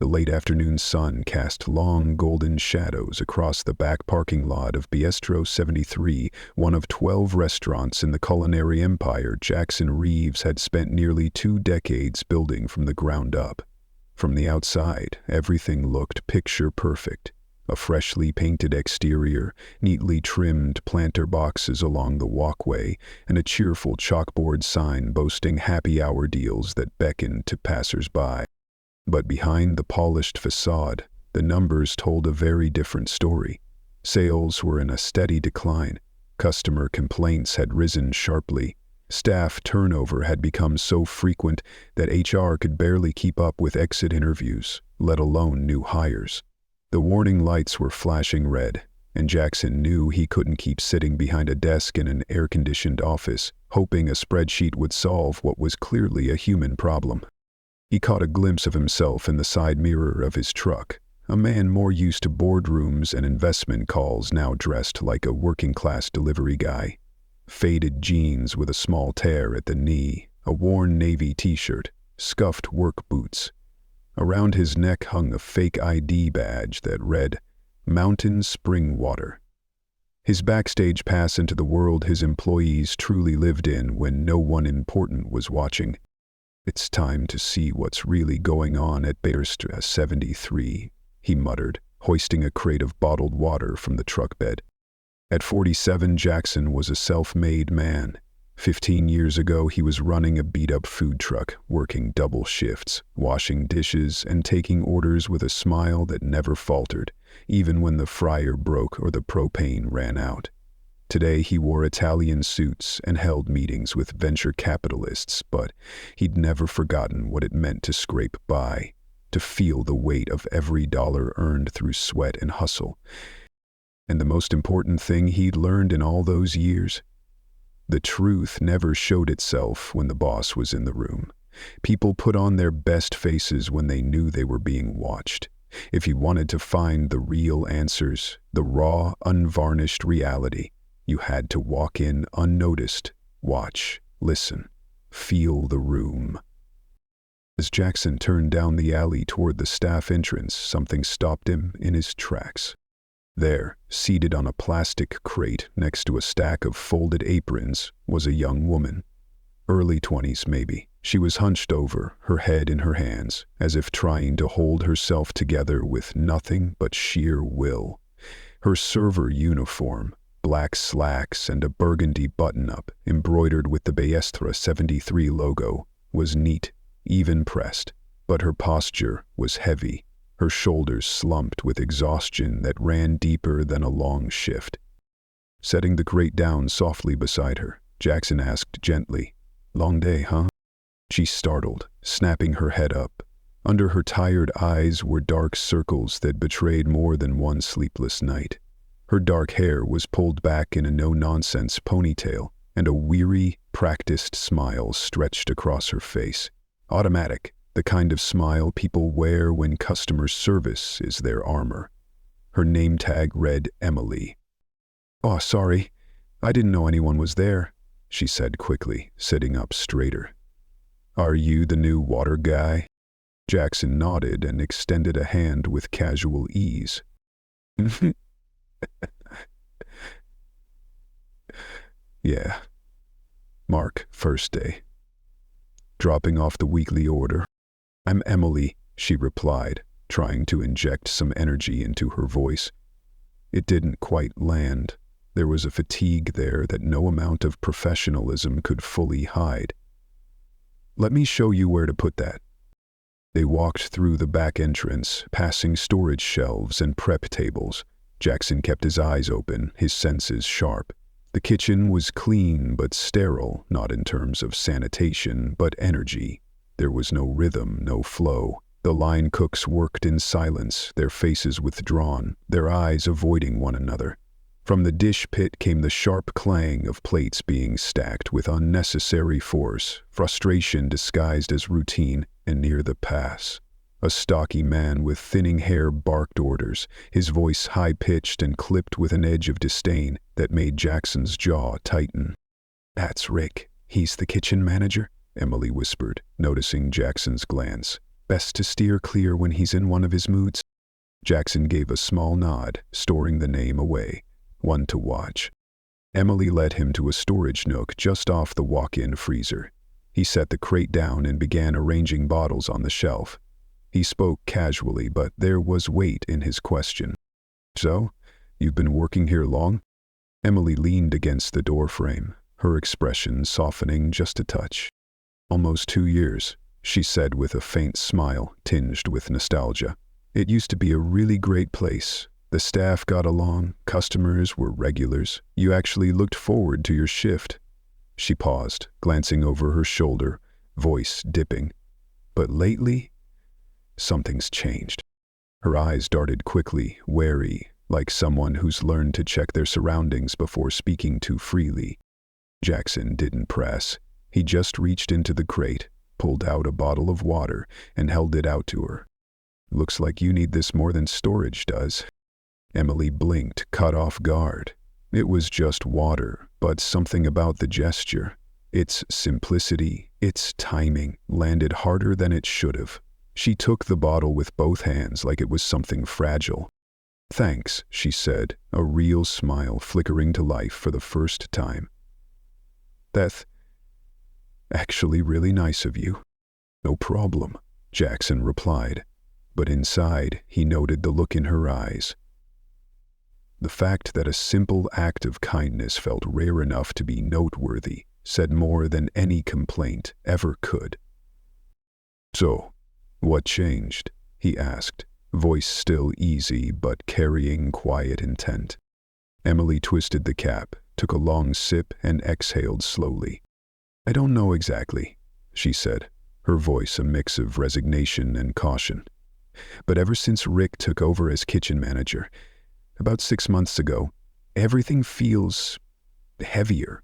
The late afternoon sun cast long golden shadows across the back parking lot of Bistro 73, one of 12 restaurants in the culinary empire Jackson Reeves had spent nearly 2 decades building from the ground up. From the outside, everything looked picture perfect. A freshly painted exterior, neatly trimmed planter boxes along the walkway, and a cheerful chalkboard sign boasting happy hour deals that beckoned to passers-by. But behind the polished facade, the numbers told a very different story. Sales were in a steady decline. Customer complaints had risen sharply. Staff turnover had become so frequent that HR could barely keep up with exit interviews, let alone new hires. The warning lights were flashing red, and Jackson knew he couldn't keep sitting behind a desk in an air-conditioned office, hoping a spreadsheet would solve what was clearly a human problem. He caught a glimpse of himself in the side mirror of his truck, a man more used to boardrooms and investment calls now dressed like a working-class delivery guy. Faded jeans with a small tear at the knee, a worn navy t-shirt, scuffed work boots. Around his neck hung a fake ID badge that read, Mountain Spring Water. His backstage pass into the world his employees truly lived in when no one important was watching. "It's time to see what's really going on at Waitress 73, he muttered, hoisting a crate of bottled water from the truck bed. At 47, Jackson was a self-made man. 15 years ago, he was running a beat-up food truck, working double shifts, washing dishes, and taking orders with a smile that never faltered, even when the fryer broke or the propane ran out. Today, he wore Italian suits and held meetings with venture capitalists, but he'd never forgotten what it meant to scrape by, to feel the weight of every dollar earned through sweat and hustle. And the most important thing he'd learned in all those years? The truth never showed itself when the boss was in the room. People put on their best faces when they knew they were being watched. If you wanted to find the real answers, the raw, unvarnished reality, you had to walk in unnoticed, watch, listen, feel the room. As Jackson turned down the alley toward the staff entrance, something stopped him in his tracks. There, seated on a plastic crate next to a stack of folded aprons, was a young woman. Early 20s, maybe. She was hunched over, her head in her hands, as if trying to hold herself together with nothing but sheer will. Her server uniform, black slacks and a burgundy button-up embroidered with the Bistro 73 logo, was neat, even pressed, but her posture was heavy. Her shoulders slumped with exhaustion that ran deeper than a long shift. Setting the crate down softly beside her, Jackson asked gently, "Long day, huh?" She startled, snapping her head up. Under her tired eyes were dark circles that betrayed more than one sleepless night. Her dark hair was pulled back in a no-nonsense ponytail, and a weary, practiced smile stretched across her face. Automatic. The kind of smile people wear when customer service is their armor. Her name tag read Emily. "Oh, sorry. I didn't know anyone was there," she said quickly, sitting up straighter. "Are you the new water guy?" Jackson nodded and extended a hand with casual ease. "Yeah. Mark, first day. Dropping off the weekly order." "I'm Emily," she replied, trying to inject some energy into her voice. It didn't quite land. There was a fatigue there that no amount of professionalism could fully hide. "Let me show you where to put that." They walked through the back entrance, passing storage shelves and prep tables. Jackson kept his eyes open, his senses sharp. The kitchen was clean but sterile, not in terms of sanitation, but energy. There was no rhythm, no flow. The line cooks worked in silence, their faces withdrawn, their eyes avoiding one another. From the dish pit came the sharp clang of plates being stacked with unnecessary force, frustration disguised as routine, and near the pass. A stocky man with thinning hair barked orders, his voice high-pitched and clipped with an edge of disdain that made Jackson's jaw tighten. "That's Rick. He's the kitchen manager," Emily whispered, noticing Jackson's glance. Best to steer clear when he's in one of his moods. Jackson gave a small nod, storing the name away. One to watch. Emily led him to a storage nook just off the walk-in freezer. He set the crate down and began arranging bottles on the shelf. He spoke casually, but there was weight in his question. So, you've been working here long? Emily leaned against the doorframe, her expression softening just a touch. Almost 2 years, she said with a faint smile tinged with nostalgia. It used to be a really great place. The staff got along, customers were regulars. You actually looked forward to your shift. She paused, glancing over her shoulder, voice dipping. But lately, something's changed. Her eyes darted quickly, wary, like someone who's learned to check their surroundings before speaking too freely. Jackson didn't press. He just reached into the crate, pulled out a bottle of water, and held it out to her. Looks like you need this more than storage does. Emily blinked, caught off guard. It was just water, but something about the gesture, its simplicity, its timing, landed harder than it should have. She took the bottle with both hands like it was something fragile. Thanks, she said, a real smile flickering to life for the first time. That's actually really nice of you. No problem, Jackson replied, but inside he noted the look in her eyes. The fact that a simple act of kindness felt rare enough to be noteworthy said more than any complaint ever could. So, what changed? He asked, voice still easy but carrying quiet intent. Emily twisted the cap, took a long sip, and exhaled slowly. I don't know exactly, she said, her voice a mix of resignation and caution. But ever since Rick took over as kitchen manager, about 6 months ago, everything feels heavier.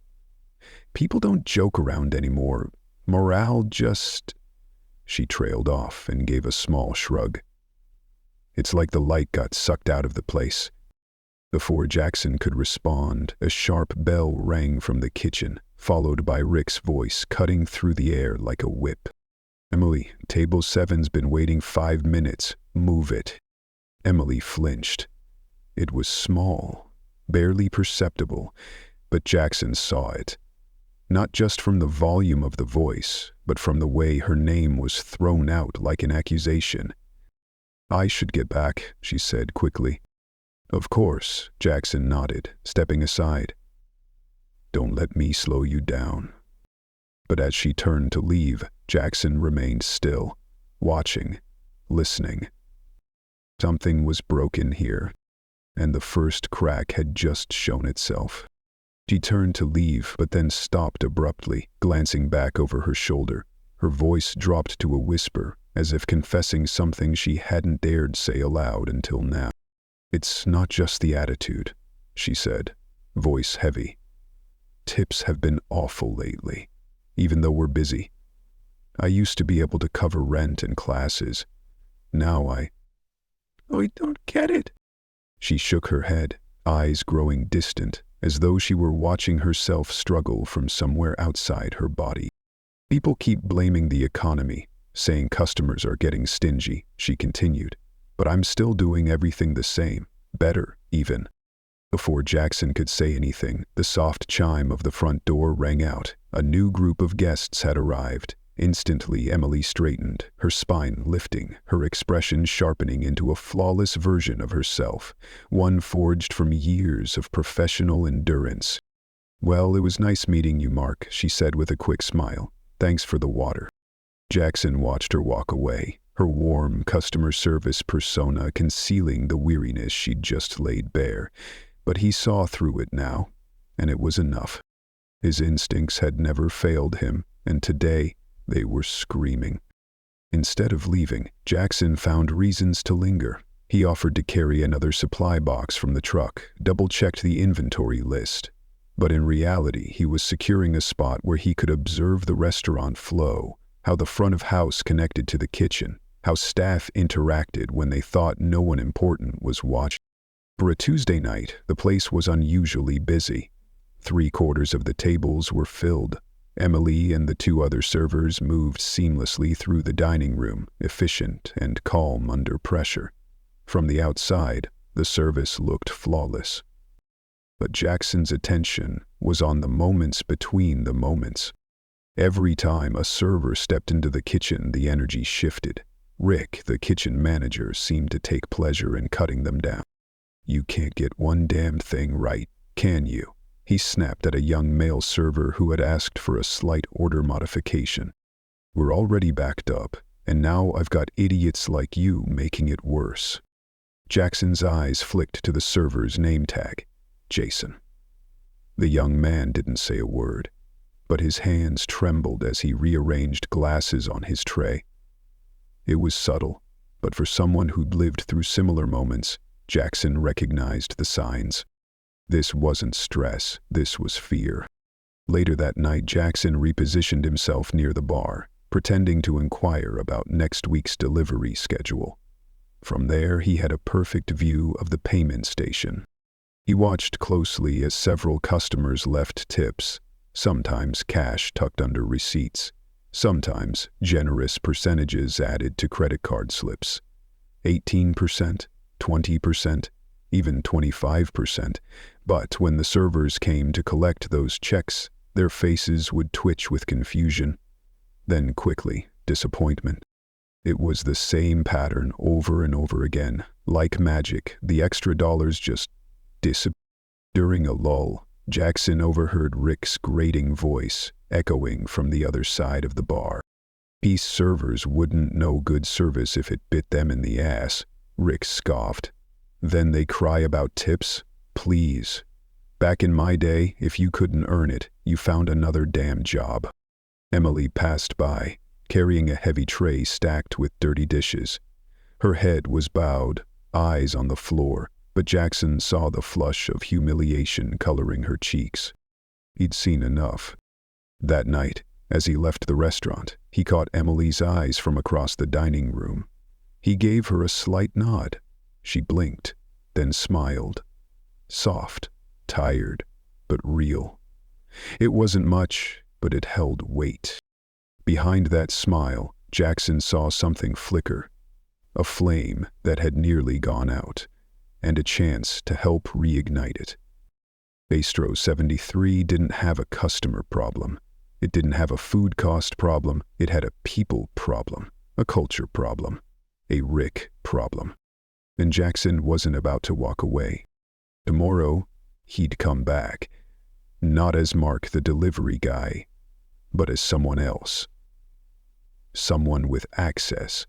People don't joke around anymore. Morale just... She trailed off and gave a small shrug. It's like the light got sucked out of the place. Before Jackson could respond, a sharp bell rang from the kitchen, followed by Rick's voice cutting through the air like a whip. Emily, table 7's been waiting 5 minutes. Move it. Emily flinched. It was small, barely perceptible, but Jackson saw it. Not just from the volume of the voice, but from the way her name was thrown out like an accusation. I should get back, she said quickly. Of course, Jackson nodded, stepping aside. Don't let me slow you down. But as she turned to leave, Jackson remained still, watching, listening. Something was broken here, and the first crack had just shown itself. She turned to leave, but then stopped abruptly, glancing back over her shoulder. Her voice dropped to a whisper, as if confessing something she hadn't dared say aloud until now. It's not just the attitude, she said, voice heavy. Tips have been awful lately, even though we're busy. I used to be able to cover rent and classes. Now I don't get it. She shook her head, eyes growing distant, as though she were watching herself struggle from somewhere outside her body. People keep blaming the economy, saying customers are getting stingy, she continued. But I'm still doing everything the same, better, even. Before Jackson could say anything, the soft chime of the front door rang out. A new group of guests had arrived. Instantly, Emily straightened, her spine lifting, her expression sharpening into a flawless version of herself, one forged from years of professional endurance. Well, it was nice meeting you, Mark, she said with a quick smile. Thanks for the water. Jackson watched her walk away, her warm customer service persona concealing the weariness she'd just laid bare. But he saw through it now, and it was enough. His instincts had never failed him, and today, they were screaming. Instead of leaving, Jackson found reasons to linger. He offered to carry another supply box from the truck, double-checked the inventory list. But in reality, he was securing a spot where he could observe the restaurant flow, how the front of house connected to the kitchen, how staff interacted when they thought no one important was watching. For a Tuesday night, the place was unusually busy. 3/4 of the tables were filled. Emily and the two other servers moved seamlessly through the dining room, efficient and calm under pressure. From the outside, the service looked flawless. But Jackson's attention was on the moments between the moments. Every time a server stepped into the kitchen, the energy shifted. Rick, the kitchen manager, seemed to take pleasure in cutting them down. "You can't get one damned thing right, can you?" He snapped at a young male server who had asked for a slight order modification. "We're already backed up, and now I've got idiots like you making it worse." Jackson's eyes flicked to the server's name tag, Jason. The young man didn't say a word, but his hands trembled as he rearranged glasses on his tray. It was subtle, but for someone who'd lived through similar moments, Jackson recognized the signs. This wasn't stress, this was fear. Later that night, Jackson repositioned himself near the bar, pretending to inquire about next week's delivery schedule. From there, he had a perfect view of the payment station. He watched closely as several customers left tips, sometimes cash tucked under receipts, sometimes generous percentages added to credit card slips. 18%, 20%, even 25%. But when the servers came to collect those checks, their faces would twitch with confusion. Then quickly, disappointment. It was the same pattern over and over again. Like magic, the extra dollars just disappeared. During a lull, Jackson overheard Rick's grating voice echoing from the other side of the bar. "Peace servers wouldn't know good service if it bit them in the ass," Rick scoffed. "Then they cry about tips? Please. Back in my day, if you couldn't earn it, you found another damn job." Emily passed by, carrying a heavy tray stacked with dirty dishes. Her head was bowed, eyes on the floor, but Jackson saw the flush of humiliation coloring her cheeks. He'd seen enough. That night, as he left the restaurant, he caught Emily's eyes from across the dining room. He gave her a slight nod. She blinked, then smiled. Soft, tired, but real. It wasn't much, but it held weight. Behind that smile, Jackson saw something flicker, a flame that had nearly gone out, and a chance to help reignite it. Bistro 73 didn't have a customer problem. It didn't have a food cost problem. It had a people problem, a culture problem, a Rick problem. And Jackson wasn't about to walk away. Tomorrow, he'd come back, not as Mark the delivery guy, but as someone else. Someone with access,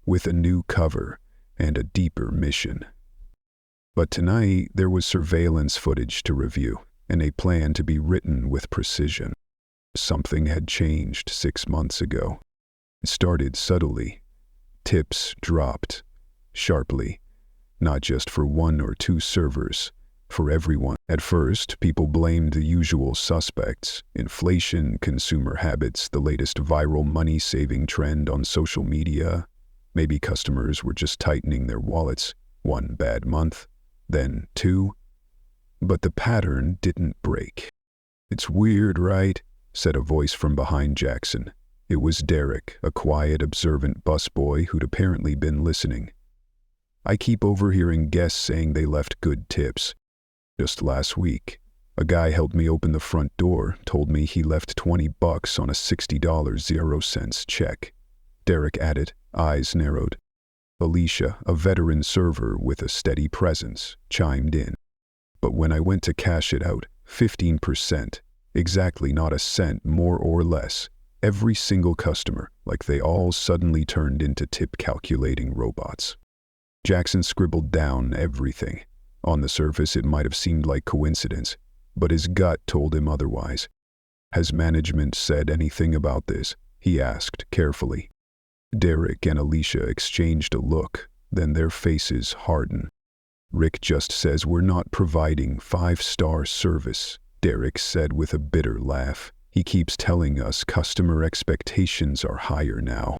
with a new cover and a deeper mission. But tonight, there was surveillance footage to review and a plan to be written with precision. Something had changed 6 months ago. It started subtly. Tips dropped, sharply, not just for 1 or 2 servers, for everyone. At first, people blamed the usual suspects: inflation, consumer habits, the latest viral money-saving trend on social media. Maybe customers were just tightening their wallets. 1 bad month, then 2. But the pattern didn't break. "It's weird, right?" said a voice from behind Jackson. It was Derek, a quiet, observant busboy who'd apparently been listening. "I keep overhearing guests saying they left good tips. Just last week, a guy helped me open the front door, told me he left $20 on a $60.00 check." Derek added, eyes narrowed. Alicia, a veteran server with a steady presence, chimed in. "But when I went to cash it out, 15%, exactly, not a cent more or less. Every single customer, like they all suddenly turned into tip-calculating robots." Jackson scribbled down everything. On the surface, it might have seemed like coincidence, but his gut told him otherwise. "Has management said anything about this?" he asked carefully. Derek and Alicia exchanged a look, then their faces hardened. "Rick just says we're not providing 5-star service," Derek said with a bitter laugh. "He keeps telling us customer expectations are higher now."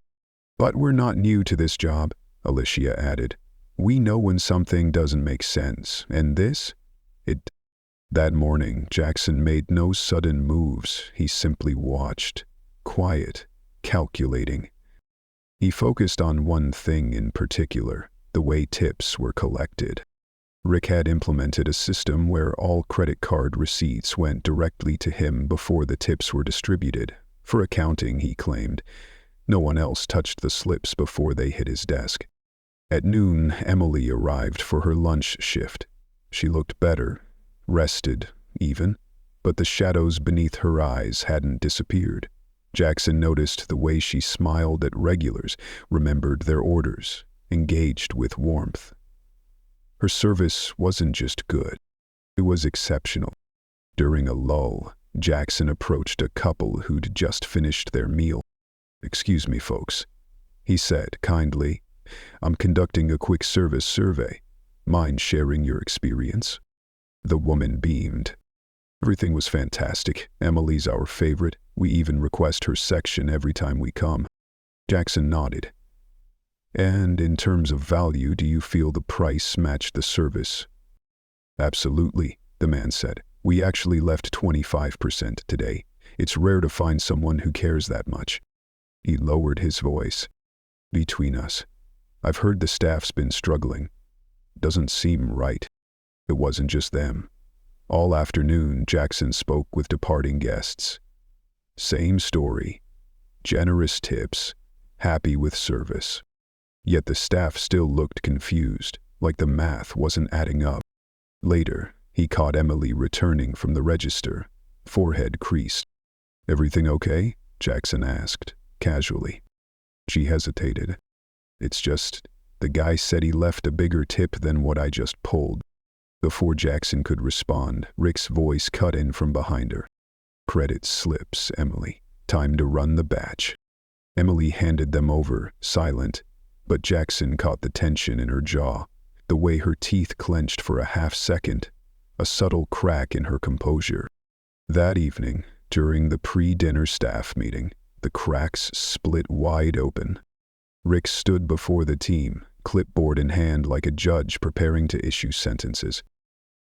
"But we're not new to this job," Alicia added. "We know when something doesn't make sense, and this? It That morning, Jackson made no sudden moves. He simply watched, quiet, calculating. He focused on one thing in particular: the way tips were collected. Rick had implemented a system where all credit card receipts went directly to him before the tips were distributed. For accounting, he claimed. No one else touched the slips before they hit his desk. At noon, Emily arrived for her lunch shift. She looked better, rested, even, but the shadows beneath her eyes hadn't disappeared. Jackson noticed the way she smiled at regulars, remembered their orders, engaged with warmth. Her service wasn't just good, it was exceptional. During a lull, Jackson approached a couple who'd just finished their meal. "Excuse me, folks," he said kindly. "I'm conducting a quick service survey. Mind sharing your experience?" The woman beamed. "Everything was fantastic. Emily's our favorite. We even request her section every time we come." Jackson nodded. "And in terms of value, do you feel the price matched the service?" "Absolutely," the man said. "We actually left 25% today. It's rare to find someone who cares that much." He lowered his voice. "Between us, I've heard the staff's been struggling. Doesn't seem right." It wasn't just them. All afternoon, Jackson spoke with departing guests. Same story. Generous tips, happy with service. Yet the staff still looked confused, like the math wasn't adding up. Later, he caught Emily returning from the register, forehead creased. "Everything okay?" Jackson asked, casually. She hesitated. "It's just, the guy said he left a bigger tip than what I just pulled." Before Jackson could respond, Rick's voice cut in from behind her. "Credit slips, Emily. Time to run the batch." Emily handed them over, silent, but Jackson caught the tension in her jaw, the way her teeth clenched for a half-second, a subtle crack in her composure. That evening, during the pre-dinner staff meeting, the cracks split wide open. Rick stood before the team, clipboard in hand like a judge preparing to issue sentences.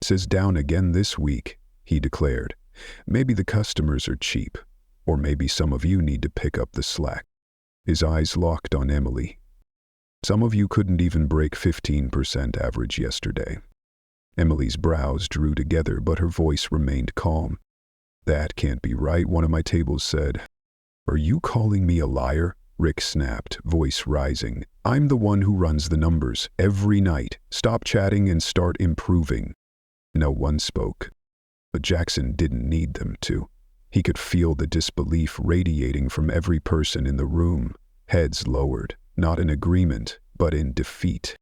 "Says down again this week," he declared. "Maybe the customers are cheap, or maybe some of you need to pick up the slack." His eyes locked on Emily. "Some of you couldn't even break 15% average yesterday." Emily's brows drew together, but her voice remained calm. "That can't be right," one of my tables said. "Are you calling me a liar?" Rick snapped, voice rising. "I'm the one who runs the numbers, every night. Stop chatting and start improving." No one spoke. But Jackson didn't need them to. He could feel the disbelief radiating from every person in the room, heads lowered, not in agreement, but in defeat.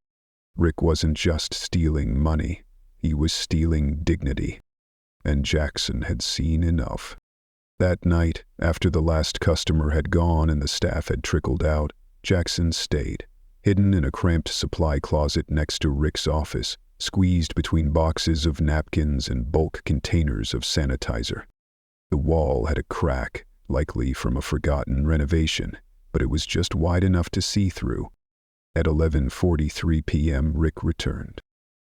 Rick wasn't just stealing money, he was stealing dignity. And Jackson had seen enough. That night, after the last customer had gone and the staff had trickled out, Jackson stayed, hidden in a cramped supply closet next to Rick's office, squeezed between boxes of napkins and bulk containers of sanitizer. The wall had a crack, likely from a forgotten renovation, but it was just wide enough to see through. At 11:43 p.m. Rick returned.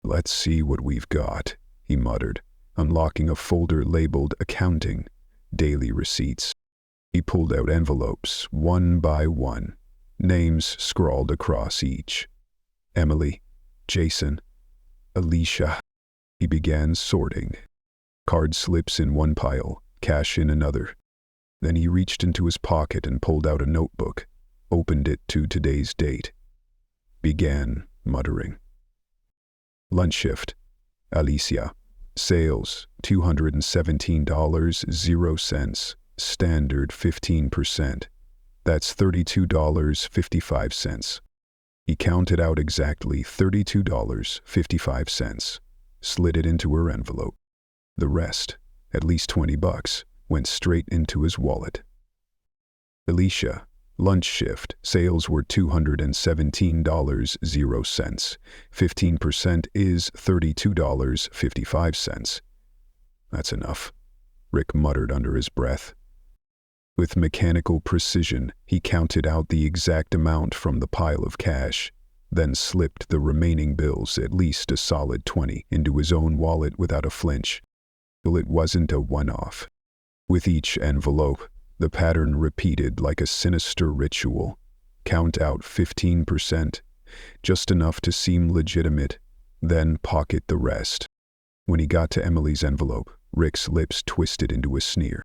"Let's see what we've got," he muttered, unlocking a folder labeled Accounting, Daily Receipts. He pulled out envelopes, one by one, names scrawled across each. Emily, Jason, Alicia. He began sorting. Card slips in one pile, cash in another. Then he reached into his pocket and pulled out a notebook, opened it to today's date. Began muttering. Lunch shift. Alicia. Sales, $217.00. Standard 15%. That's $32.55. He counted out exactly $32.55, slid it into her envelope. The rest, at least $20, went straight into his wallet. Alicia, lunch shift, sales were $217.00. 15% is $32.55. That's enough, Rick muttered under his breath. With mechanical precision, he counted out the exact amount from the pile of cash, then slipped the remaining bills, at least a solid 20, into his own wallet without a flinch. Well, it wasn't a one-off. With each envelope, the pattern repeated like a sinister ritual. Count out 15%, just enough to seem legitimate, then pocket the rest. When he got to Emily's envelope, Rick's lips twisted into a sneer.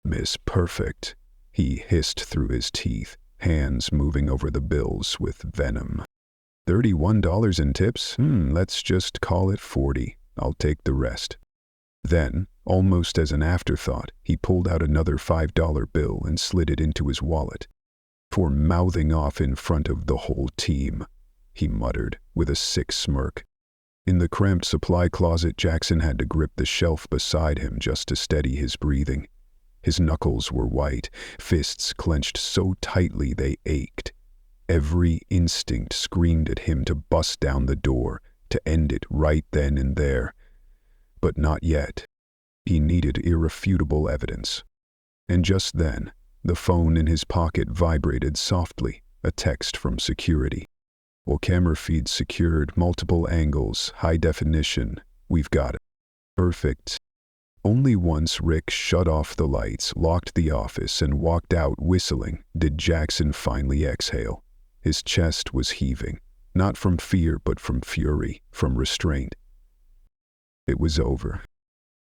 "Miss Perfect," he hissed through his teeth, hands moving over the bills with venom. $31 in tips? Let's just call it 40. I'll take the rest. Then, almost as an afterthought, he pulled out another $5 bill and slid it into his wallet. "For mouthing off in front of the whole team," he muttered with a sick smirk. In the cramped supply closet, Jackson had to grip the shelf beside him just to steady his breathing. His knuckles were white, fists clenched so tightly they ached. Every instinct screamed at him to bust down the door, to end it right then and there. But not yet. He needed irrefutable evidence. And just then, the phone in his pocket vibrated softly, a text from security. "Well, camera feed secured, multiple angles, high definition. We've got it." Perfect. Only once Rick shut off the lights, locked the office, and walked out whistling did Jackson finally exhale. His chest was heaving, not from fear but from fury, from restraint. It was over.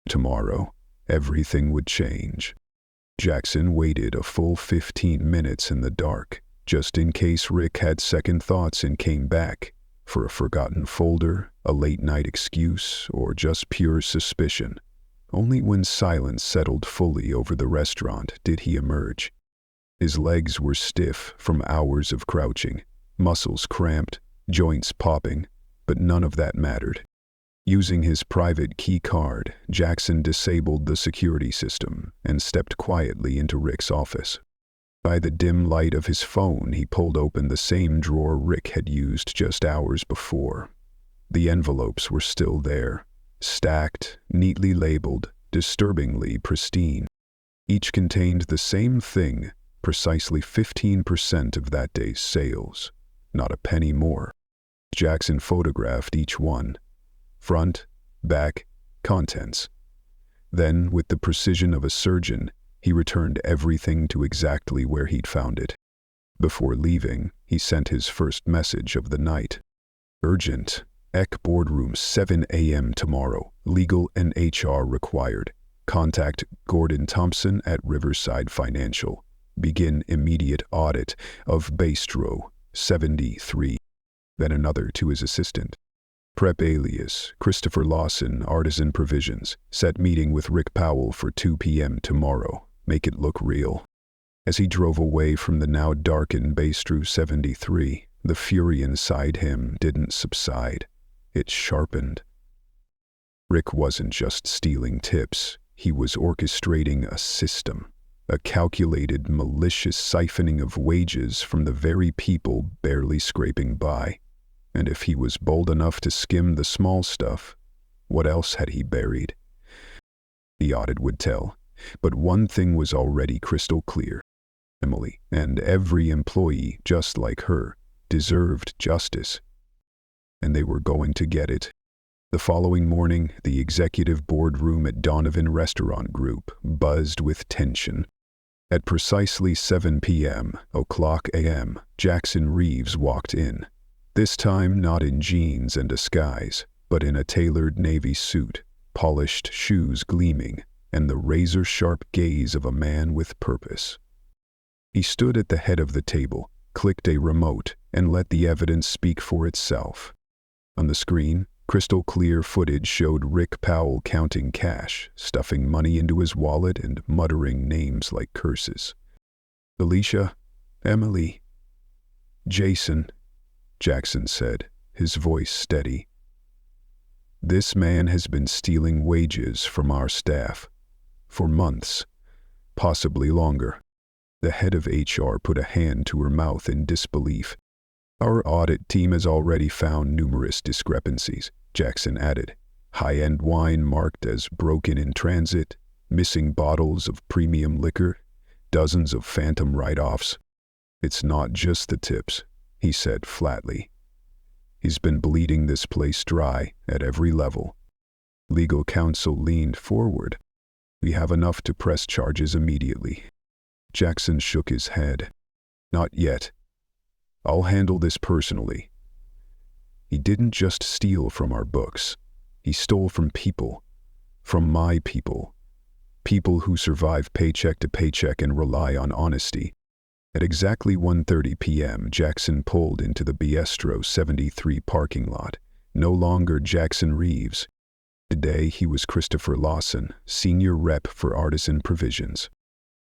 Tomorrow, everything would change. Jackson waited a full 15 minutes in the dark, just in case Rick had second thoughts and came back, for a forgotten folder, a late-night excuse, or just pure suspicion. Only when silence settled fully over the restaurant did he emerge. His legs were stiff from hours of crouching, muscles cramped, joints popping, but none of that mattered. Using his private key card, Jackson disabled the security system and stepped quietly into Rick's office. By the dim light of his phone, he pulled open the same drawer Rick had used just hours before. The envelopes were still there, stacked, neatly labeled, disturbingly pristine. Each contained the same thing, precisely 15% of that day's sales, not a penny more. Jackson photographed each one. Front, back, contents. Then, with the precision of a surgeon, he returned everything to exactly where he'd found it. Before leaving, he sent his first message of the night. "Urgent. EC boardroom 7 a.m. tomorrow. Legal and HR required. Contact Gordon Thompson at Riverside Financial. Begin immediate audit of Bistro 73. Then another to his assistant. Prep alias, Christopher Lawson, Artisan Provisions. Set meeting with Rick Powell for 2 p.m. tomorrow. Make it look real." As he drove away from the now darkened Bistro 73, the fury inside him didn't subside. It sharpened. Rick wasn't just stealing tips. He was orchestrating a system, a calculated, malicious siphoning of wages from the very people barely scraping by. And if he was bold enough to skim the small stuff, what else had he buried? The audit would tell, but one thing was already crystal clear. Emily, and every employee just like her, deserved justice. And they were going to get it. The following morning, the executive boardroom at Donovan Restaurant Group buzzed with tension. At precisely 7 o'clock a.m., Jackson Reeves walked in. This time not in jeans and disguise, but in a tailored navy suit, polished shoes gleaming, and the razor-sharp gaze of a man with purpose. He stood at the head of the table, clicked a remote, and let the evidence speak for itself. On the screen, crystal-clear footage showed Rick Powell counting cash, stuffing money into his wallet and muttering names like curses. "Alicia, Emily, Jason," Jackson said, his voice steady. "This man has been stealing wages from our staff. For months, possibly longer." The head of HR put a hand to her mouth in disbelief. "Our audit team has already found numerous discrepancies," Jackson added. "High-end wine marked as broken in transit, missing bottles of premium liquor, dozens of phantom write-offs. It's not just the tips," he said flatly. "He's been bleeding this place dry at every level." Legal counsel leaned forward. We have enough to press charges immediately. Jackson shook his head. Not yet. I'll handle this personally. He didn't just steal from our books. He stole from people. From my people. People who survive paycheck to paycheck and rely on honesty. At exactly 1:30 p.m., Jackson pulled into the Bistro 73 parking lot. No longer Jackson Reeves. Today he was Christopher Lawson, senior rep for Artisan Provisions.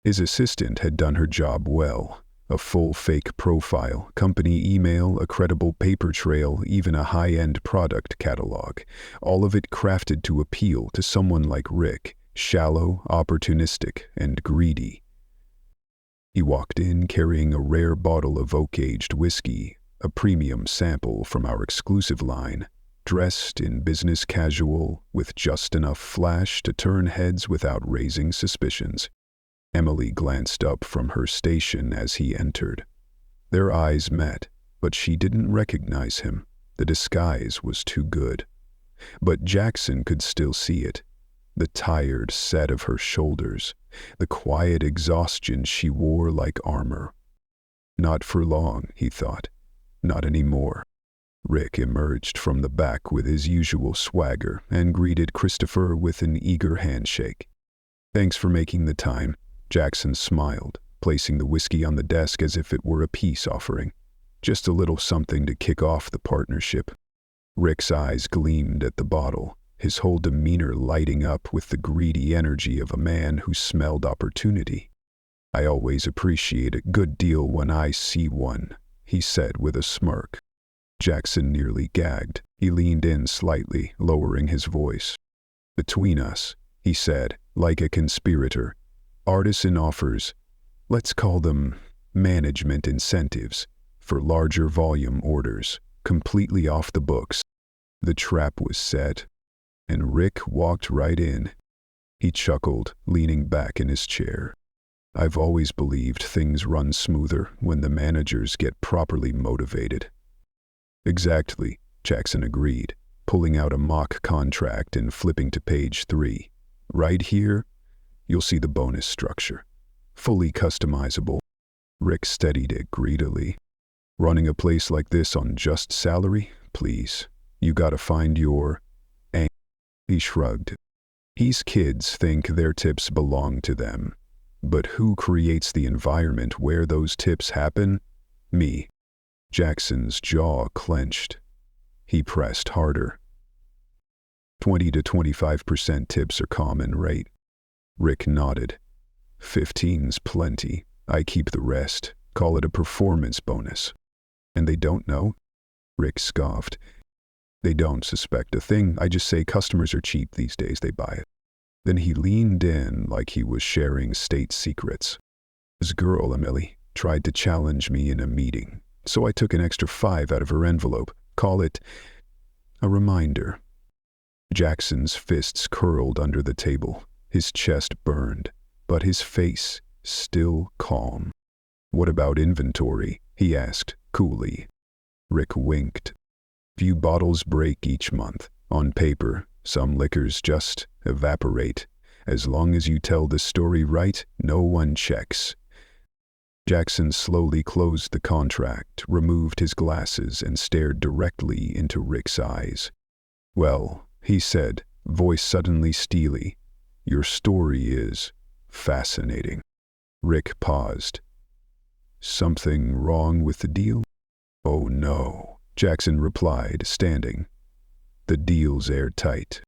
His assistant had done her job well. A full fake profile, company email, a credible paper trail, even a high-end product catalog. All of it crafted to appeal to someone like Rick, shallow, opportunistic, and greedy. He walked in carrying a rare bottle of oak-aged whiskey, a premium sample from our exclusive line, dressed in business casual with just enough flash to turn heads without raising suspicions. Emily glanced up from her station as he entered. Their eyes met, but she didn't recognize him. The disguise was too good. But Jackson could still see it. The tired set of her shoulders, the quiet exhaustion she wore like armor. Not for long, he thought. Not anymore. Rick emerged from the back with his usual swagger and greeted Christopher with an eager handshake. Thanks for making the time. Jackson smiled, placing the whiskey on the desk as if it were a peace offering. Just a little something to kick off the partnership. Rick's eyes gleamed at the bottle, his whole demeanor lighting up with the greedy energy of a man who smelled opportunity. I always appreciate a good deal when I see one, he said with a smirk. Jackson nearly gagged. He leaned in slightly, lowering his voice. Between us, he said, like a conspirator, Artisan offers, let's call them management incentives, for larger volume orders, completely off the books. The trap was set, and Rick walked right in. He chuckled, leaning back in his chair. I've always believed things run smoother when the managers get properly motivated. Exactly, Jackson agreed, pulling out a mock contract and flipping to page 3. Right here, you'll see the bonus structure. Fully customizable. Rick steadied it greedily. Running a place like this on just salary? Please. You gotta find your... He shrugged. These kids think their tips belong to them. But who creates the environment where those tips happen? Me. Jackson's jaw clenched. He pressed harder. 20 to 25% tips are common rate. Rick nodded. 15's plenty. I keep the rest. Call it a performance bonus. And they don't know? Rick scoffed. They don't suspect a thing. I just say customers are cheap these days, they buy it. Then he leaned in like he was sharing state secrets. This girl, Emily, tried to challenge me in a meeting, so I took an extra 5 out of her envelope. Call it a reminder. Jackson's fists curled under the table. His chest burned, but his face still calm. What about inventory? He asked, coolly. Rick winked. Few bottles break each month. On paper, some liquors just evaporate. As long as you tell the story right, no one checks. Jackson slowly closed the contract, removed his glasses, and stared directly into Rick's eyes. Well, he said, voice suddenly steely, your story is fascinating. Rick paused. Something wrong with the deal? Oh no, Jackson replied, standing. The deal's airtight.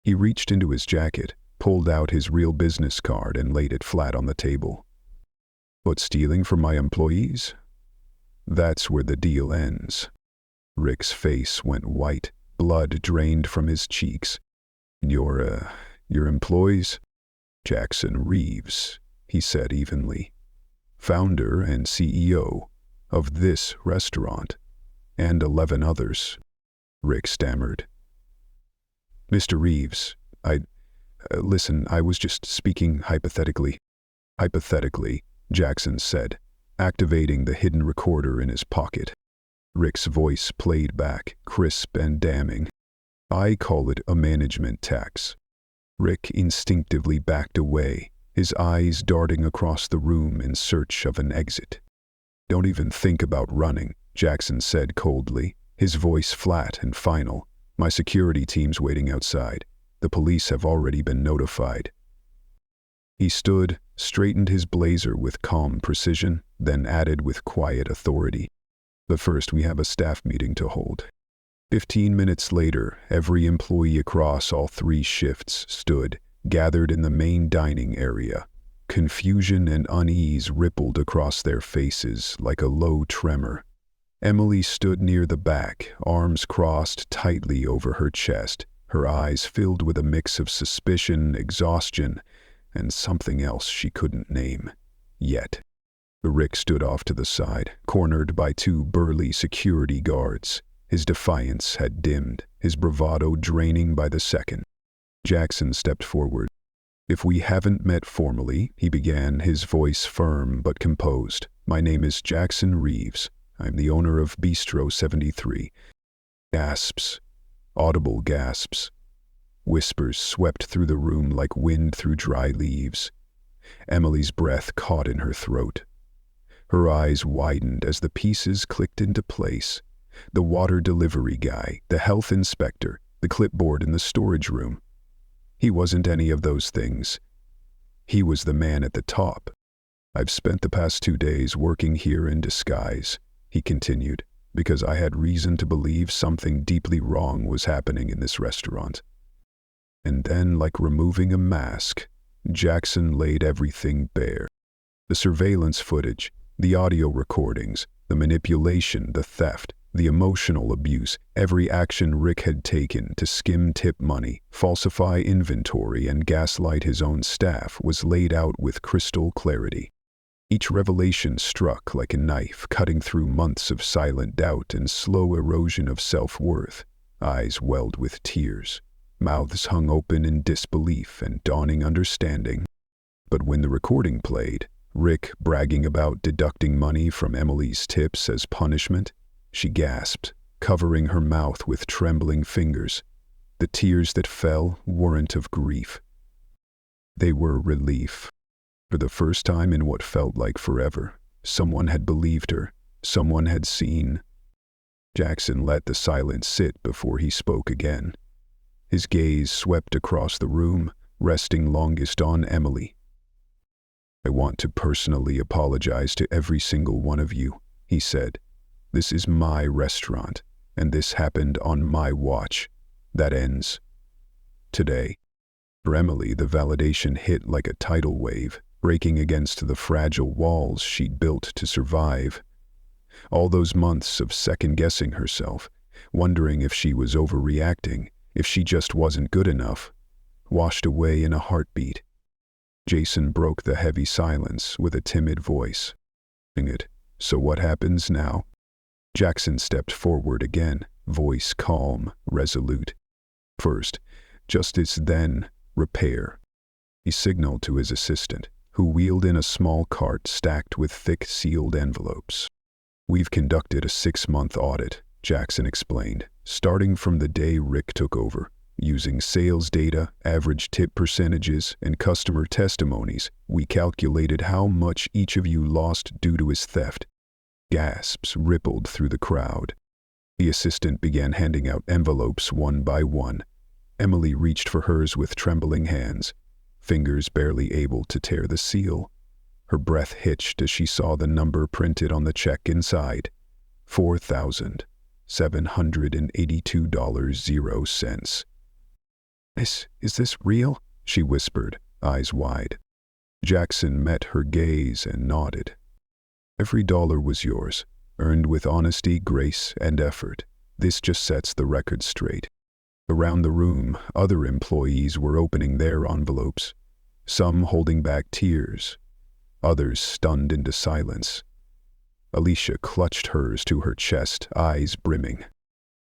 He reached into his jacket, pulled out his real business card and laid it flat on the table. But stealing from my employees? That's where the deal ends. Rick's face went white, blood drained from his cheeks. Your employees? Jackson Reeves, he said evenly. Founder and CEO of this restaurant, and 11 others. Rick stammered. Mr. Reeves, listen, I was just speaking hypothetically. Hypothetically, Jackson said, activating the hidden recorder in his pocket. Rick's voice played back, crisp and damning. I call it a management tax. Rick instinctively backed away, his eyes darting across the room in search of an exit. Don't even think about running, Jackson said coldly, his voice flat and final. My security team's waiting outside. The police have already been notified. He stood, straightened his blazer with calm precision, then added with quiet authority. But first we have a staff meeting to hold. 15 minutes later, every employee across all 3 shifts stood, gathered in the main dining area. Confusion and unease rippled across their faces like a low tremor. Emily stood near the back, arms crossed tightly over her chest, her eyes filled with a mix of suspicion, exhaustion, and something else she couldn't name yet. Rick stood off to the side, cornered by 2 burly security guards. His defiance had dimmed, his bravado draining by the second. Jackson stepped forward. If we haven't met formally, he began, his voice firm but composed. My name is Jackson Reeves. I'm the owner of Bistro 73. Gasps. Audible gasps. Whispers swept through the room like wind through dry leaves. Emily's breath caught in her throat. Her eyes widened as the pieces clicked into place. The water delivery guy, the health inspector, the clipboard in the storage room. He wasn't any of those things. He was the man at the top. I've spent the past 2 days working here in disguise, he continued, because I had reason to believe something deeply wrong was happening in this restaurant. And then, like removing a mask, Jackson laid everything bare. The surveillance footage, the audio recordings, the manipulation, the theft, the emotional abuse, every action Rick had taken to skim tip money, falsify inventory, and gaslight his own staff was laid out with crystal clarity. Each revelation struck like a knife, cutting through months of silent doubt and slow erosion of self-worth. Eyes welled with tears, mouths hung open in disbelief and dawning understanding. But when the recording played, Rick bragging about deducting money from Emily's tips as punishment, she gasped, covering her mouth with trembling fingers. The tears that fell weren't of grief. They were relief. For the first time in what felt like forever, someone had believed her, someone had seen. Jackson let the silence sit before he spoke again. His gaze swept across the room, resting longest on Emily. I want to personally apologize to every single one of you, he said. This is my restaurant, and this happened on my watch. That ends today. For Emily, the validation hit like a tidal wave, breaking against the fragile walls she'd built to survive. All those months of second-guessing herself, wondering if she was overreacting, if she just wasn't good enough, washed away in a heartbeat. Jason broke the heavy silence with a timid voice. So what happens now? Jackson stepped forward again, voice calm, resolute. First, justice, then repair. He signaled to his assistant, who wheeled in a small cart stacked with thick sealed envelopes. We've conducted a 6-month audit, Jackson explained, starting from the day Rick took over. Using sales data, average tip percentages, and customer testimonies, we calculated how much each of you lost due to his theft. Gasps rippled through the crowd. The assistant began handing out envelopes one by one. Emily reached for hers with trembling hands, fingers barely able to tear the seal. Her breath hitched as she saw the number printed on the check inside. $4,782.00. Is this real? She whispered, eyes wide. Jackson met her gaze and nodded. Every dollar was yours, earned with honesty, grace, and effort. This just sets the record straight. Around the room, other employees were opening their envelopes, some holding back tears, others stunned into silence. Alicia clutched hers to her chest, eyes brimming.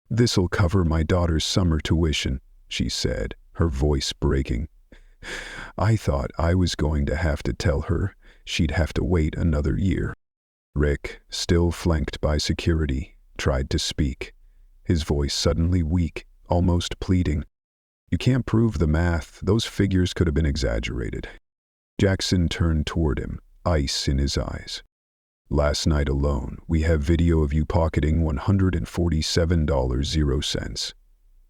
"This'll cover my daughter's summer tuition," she said, her voice breaking. "I thought I was going to have to tell her she'd have to wait another year." Rick, still flanked by security, tried to speak, his voice suddenly weak, almost pleading. You can't prove the math. Those figures could have been exaggerated. Jackson turned toward him, ice in his eyes. Last night alone, we have video of you pocketing $147.00.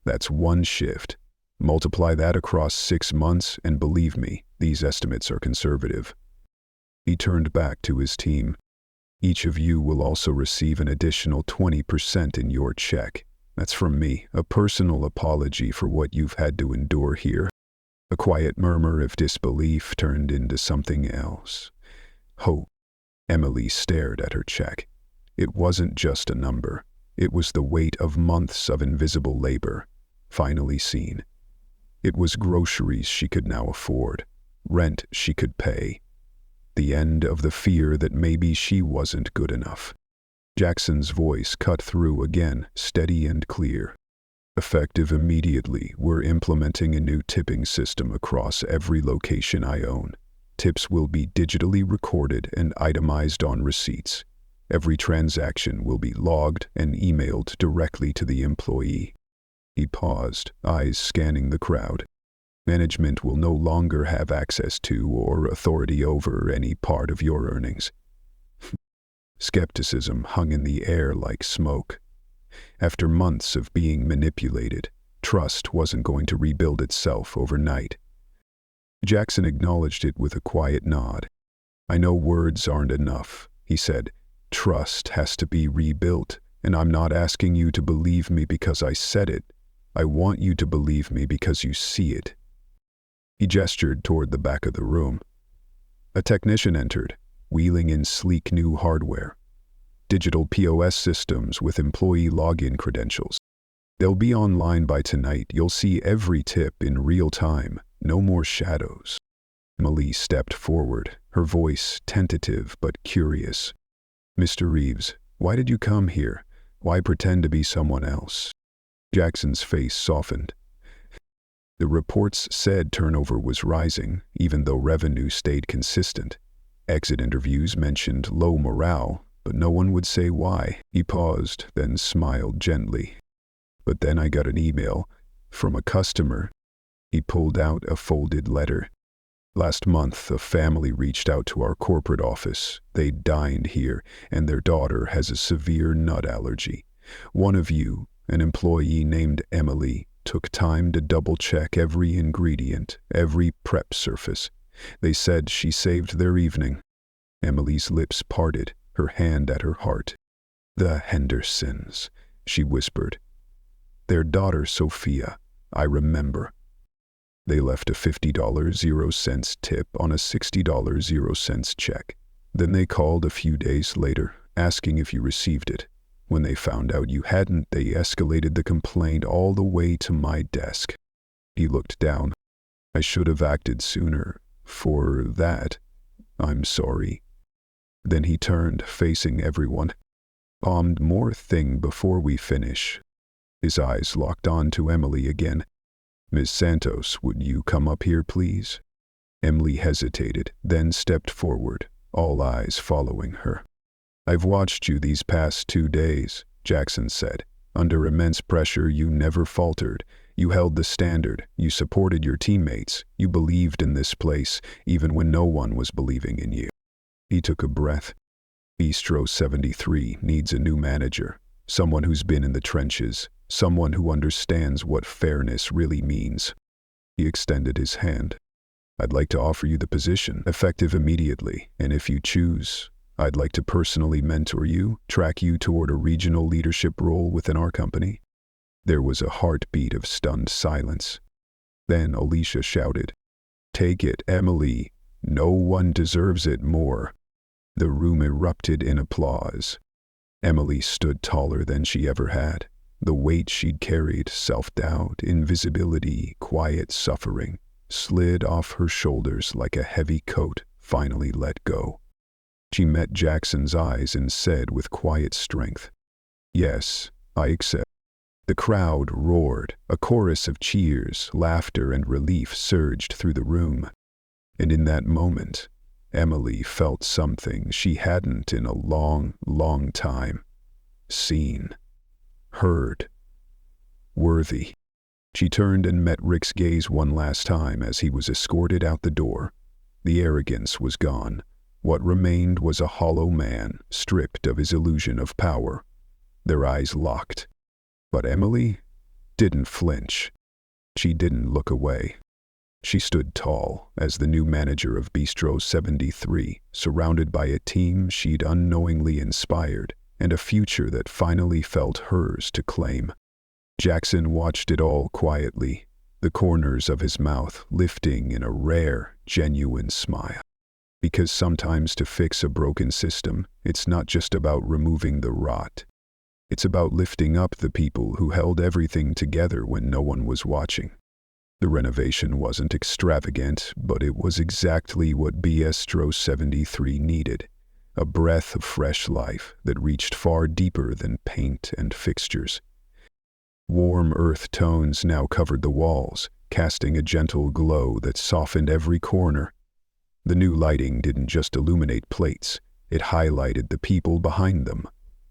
That's one shift. Multiply that across 6 months, and believe me, these estimates are conservative. He turned back to his team. Each of you will also receive an additional 20% in your check. That's from me, a personal apology for what you've had to endure here. A quiet murmur of disbelief turned into something else. Hope. Emily stared at her check. It wasn't just a number. It was the weight of months of invisible labor, finally seen. It was groceries she could now afford, rent she could pay. The end of the fear that maybe she wasn't good enough. Jackson's voice cut through again, steady and clear. Effective immediately, we're implementing a new tipping system across every location I own. Tips will be digitally recorded and itemized on receipts. Every transaction will be logged and emailed directly to the employee. He paused, eyes scanning the crowd. Management will no longer have access to or authority over any part of your earnings. Skepticism hung in the air like smoke. After months of being manipulated, trust wasn't going to rebuild itself overnight. Jackson acknowledged it with a quiet nod. I know words aren't enough, he said. Trust has to be rebuilt, and I'm not asking you to believe me because I said it. I want you to believe me because you see it. He gestured toward the back of the room. A technician entered, wheeling in sleek new hardware. Digital POS systems with employee login credentials. They'll be online by tonight. You'll see every tip in real time. No more shadows. Emily stepped forward, her voice tentative but curious. Mr. Reeves, why did you come here? Why pretend to be someone else? Jackson's face softened. The reports said turnover was rising, even though revenue stayed consistent. Exit interviews mentioned low morale, but no one would say why. He paused, then smiled gently. But then I got an email from a customer. He pulled out a folded letter. Last month, a family reached out to our corporate office. They dined here, and their daughter has a severe nut allergy. One of you, an employee named Emily, took time to double-check every ingredient, every prep surface. They said she saved their evening. Emily's lips parted, her hand at her heart. The Hendersons, she whispered. Their daughter, Sophia, I remember. They left a $50.00 tip on a $60.00 check. Then they called a few days later, asking if you received it. When they found out you hadn't, they escalated the complaint all the way to my desk. He looked down. I should have acted sooner. For that, I'm sorry. Then he turned, facing everyone. One more thing before we finish. His eyes locked on to Emily again. Miss Santos, would you come up here, please? Emily hesitated, then stepped forward, all eyes following her. I've watched you these past 2 days, Jackson said. Under immense pressure, you never faltered. You held the standard. You supported your teammates. You believed in this place, even when no one was believing in you. He took a breath. Bistro 73 needs a new manager, someone who's been in the trenches, someone who understands what fairness really means. He extended his hand. I'd like to offer you the position, effective immediately, and if you choose, I'd like to personally mentor you, track you toward a regional leadership role within our company. There was a heartbeat of stunned silence. Then Alicia shouted, Take it, Emily. No one deserves it more. The room erupted in applause. Emily stood taller than she ever had. The weight she'd carried, self-doubt, invisibility, quiet suffering, slid off her shoulders like a heavy coat finally let go. She met Jackson's eyes and said with quiet strength, Yes, I accept. The crowd roared. A chorus of cheers, laughter, and relief surged through the room. And in that moment, Emily felt something she hadn't in a long, long time. Seen. Heard. Worthy. She turned and met Rick's gaze one last time as he was escorted out the door. The arrogance was gone. What remained was a hollow man, stripped of his illusion of power. Their eyes locked. But Emily didn't flinch. She didn't look away. She stood tall as the new manager of Bistro 73, surrounded by a team she'd unknowingly inspired and a future that finally felt hers to claim. Jackson watched it all quietly, the corners of his mouth lifting in a rare, genuine smile. Because sometimes to fix a broken system, it's not just about removing the rot. It's about lifting up the people who held everything together when no one was watching. The renovation wasn't extravagant, but it was exactly what Bistro 73 needed. A breath of fresh life that reached far deeper than paint and fixtures. Warm earth tones now covered the walls, casting a gentle glow that softened every corner. The new lighting didn't just illuminate plates, it highlighted the people behind them.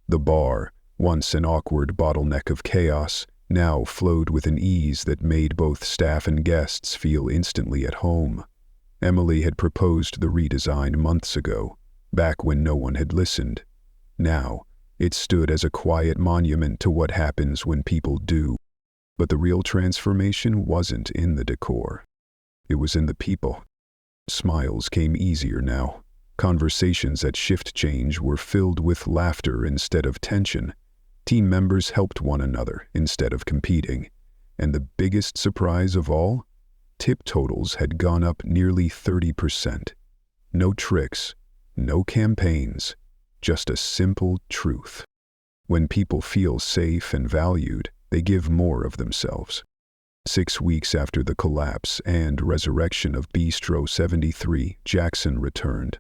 The bar, once an awkward bottleneck of chaos, now flowed with an ease that made both staff and guests feel instantly at home. Emily had proposed the redesign months ago, back when no one had listened. Now, it stood as a quiet monument to what happens when people do. But the real transformation wasn't in the decor. It was in the people. Smiles came easier now. Conversations at shift change were filled with laughter instead of tension. Team members helped one another instead of competing. And the biggest surprise of all? Tip totals had gone up nearly 30%. No tricks, no campaigns, just a simple truth. When people feel safe and valued, they give more of themselves. 6 weeks after the collapse and resurrection of Bistro 73, Jackson returned.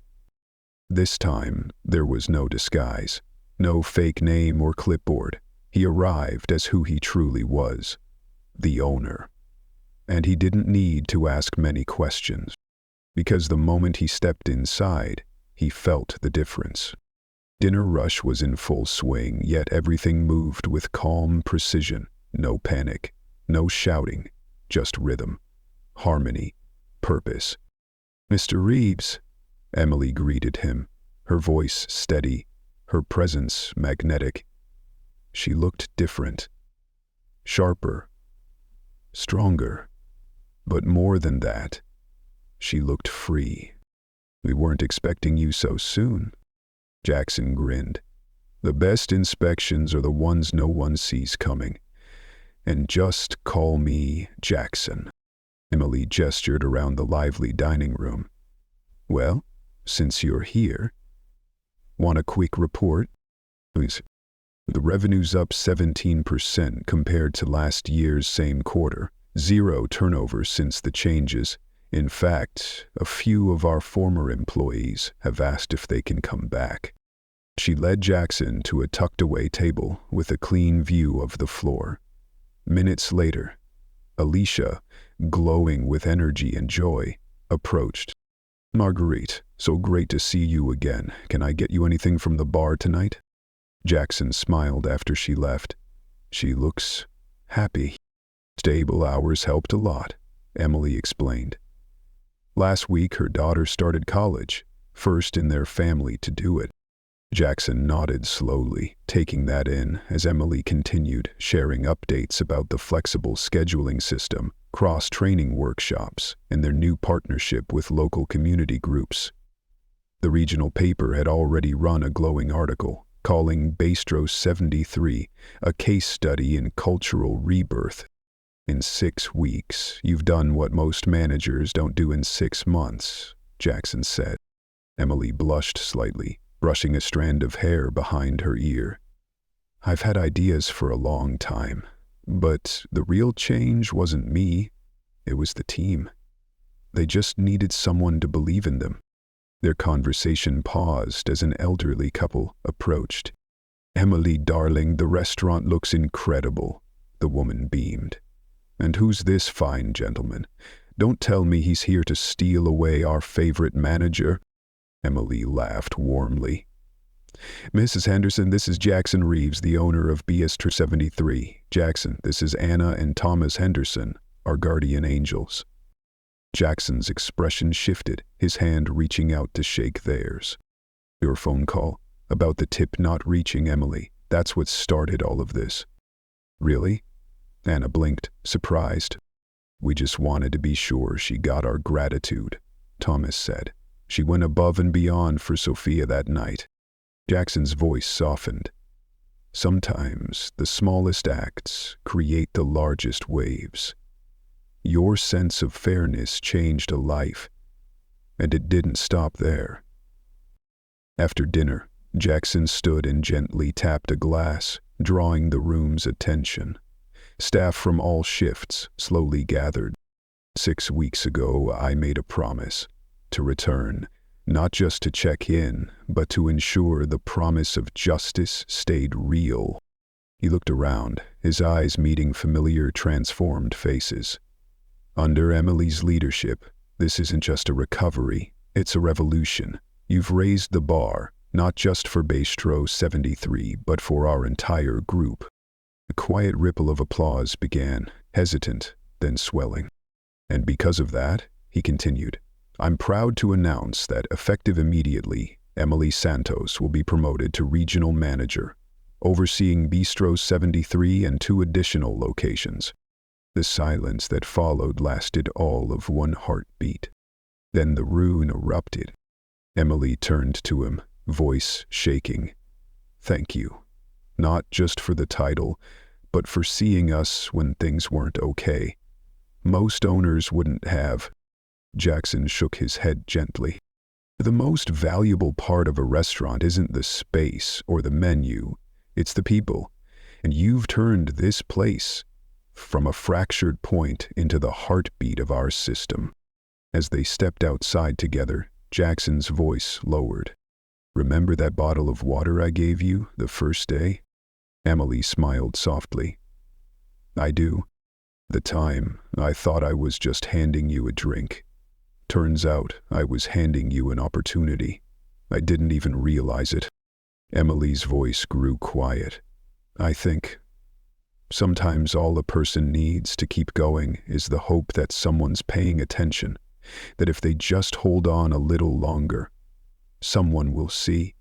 This time, there was no disguise, no fake name or clipboard. He arrived as who he truly was, the owner. And he didn't need to ask many questions, because the moment he stepped inside, he felt the difference. Dinner rush was in full swing, yet everything moved with calm precision. No panic, no shouting, just rhythm, harmony, purpose. "Mr. Reeves," Emily greeted him, her voice steady, her presence magnetic. She looked different, sharper, stronger, but more than that, she looked free. "We weren't expecting you so soon." Jackson grinned. "The best inspections are the ones no one sees coming. And just call me Jackson." Emily gestured around the lively dining room. "Well, since you're here, want a quick report?" "Please." "The revenue's up 17% compared to last year's same quarter. 0 turnover since the changes. In fact, a few of our former employees have asked if they can come back." She led Jackson to a tucked-away table with a clean view of the floor. Minutes later, Alicia, glowing with energy and joy, approached. "Marguerite, so great to see you again. Can I get you anything from the bar tonight?" Jackson smiled after she left. "She looks happy." "Stable hours helped a lot," Emily explained. "Last week her daughter started college, first in their family to do it." Jackson nodded slowly, taking that in as Emily continued, sharing updates about the flexible scheduling system, cross-training workshops, and their new partnership with local community groups. The regional paper had already run a glowing article, calling Bistro 73 a case study in cultural rebirth. "In 6 weeks, you've done what most managers don't do in 6 months, Jackson said. Emily blushed slightly, brushing a strand of hair behind her ear. "I've had ideas for a long time, but the real change wasn't me, it was the team. They just needed someone to believe in them." Their conversation paused as an elderly couple approached. "Emily, darling, the restaurant looks incredible," the woman beamed. "And who's this fine gentleman? Don't tell me he's here to steal away our favorite manager." Emily laughed warmly. Mrs. Henderson, this is Jackson Reeves, the owner of Bistro 73. Jackson, this is Anna and Thomas Henderson, our guardian angels. Jackson's expression shifted, his hand reaching out to shake theirs. Your phone call about the tip not reaching Emily, that's what started all of this. Really? Anna blinked, surprised. We just wanted to be sure she got our gratitude, Thomas said. She went above and beyond for Sophia that night. Jackson's voice softened. Sometimes the smallest acts create the largest waves. Your sense of fairness changed a life, and it didn't stop there. After dinner, Jackson stood and gently tapped a glass, drawing the room's attention. Staff from all shifts slowly gathered. 6 weeks ago, I made a promise to return, not just to check in, but to ensure the promise of justice stayed real. He looked around, his eyes meeting familiar, transformed faces. Under Emily's leadership, this isn't just a recovery, it's a revolution. You've raised the bar, not just for Bistro 73, but for our entire group. A quiet ripple of applause began, hesitant, then swelling. And because of that, he continued, I'm proud to announce that effective immediately, Emily Santos will be promoted to regional manager, overseeing Bistro 73 and 2 additional locations. The silence that followed lasted all of 1 heartbeat. Then the room erupted. Emily turned to him, voice shaking. Thank you. Not just for the title, but for seeing us when things weren't okay. Most owners wouldn't have. Jackson shook his head gently. The most valuable part of a restaurant isn't the space or the menu, it's the people. And you've turned this place from a fractured point into the heartbeat of our system. As they stepped outside together, Jackson's voice lowered. Remember that bottle of water I gave you the first day? Emily smiled softly. I do. The time, I thought I was just handing you a drink. Turns out, I was handing you an opportunity. I didn't even realize it. Emily's voice grew quiet. I think sometimes all a person needs to keep going is the hope that someone's paying attention, that if they just hold on a little longer, someone will see.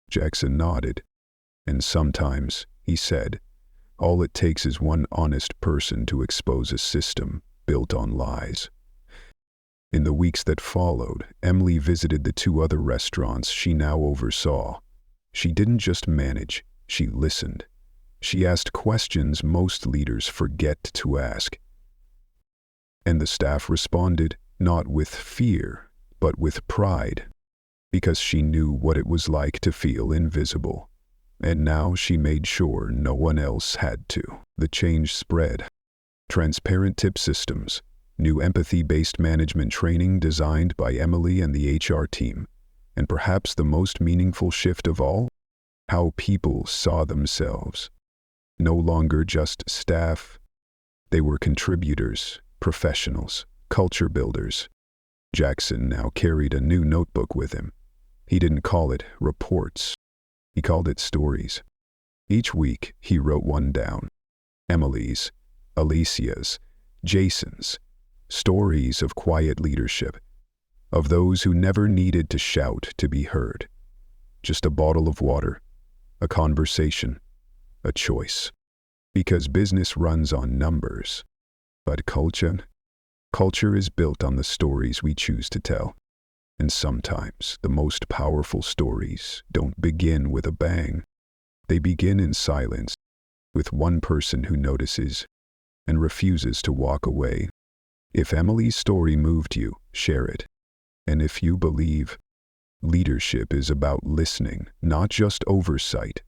Jackson nodded. And sometimes, he said, all it takes is one honest person to expose a system built on lies. In the weeks that followed, Emily visited the 2 other restaurants she now oversaw. She didn't just manage, she listened. She asked questions most leaders forget to ask. And the staff responded, not with fear, but with pride, because she knew what it was like to feel invisible. And now she made sure no one else had to. The change spread. Transparent tip systems, new empathy-based management training designed by Emily and the HR team, and perhaps the most meaningful shift of all, how people saw themselves. No longer just staff. They were contributors, professionals, culture builders. Jackson now carried a new notebook with him. He didn't call it reports. He called it stories. Each week, he wrote one down. Emily's, Alicia's, Jason's. Stories of quiet leadership, of those who never needed to shout to be heard. Just a bottle of water, a conversation, a choice. Because business runs on numbers. But culture is built on the stories we choose to tell. And sometimes the most powerful stories don't begin with a bang. They begin in silence, with one person who notices and refuses to walk away. If Emily's story moved you, share it. And if you believe, leadership is about listening, not just oversight.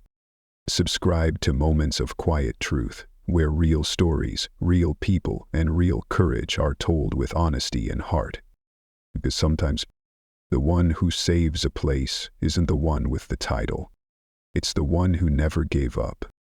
Subscribe to Moments of Quiet Truth, where real stories, real people, and real courage are told with honesty and heart. Because sometimes, the one who saves a place isn't the one with the title. It's the one who never gave up.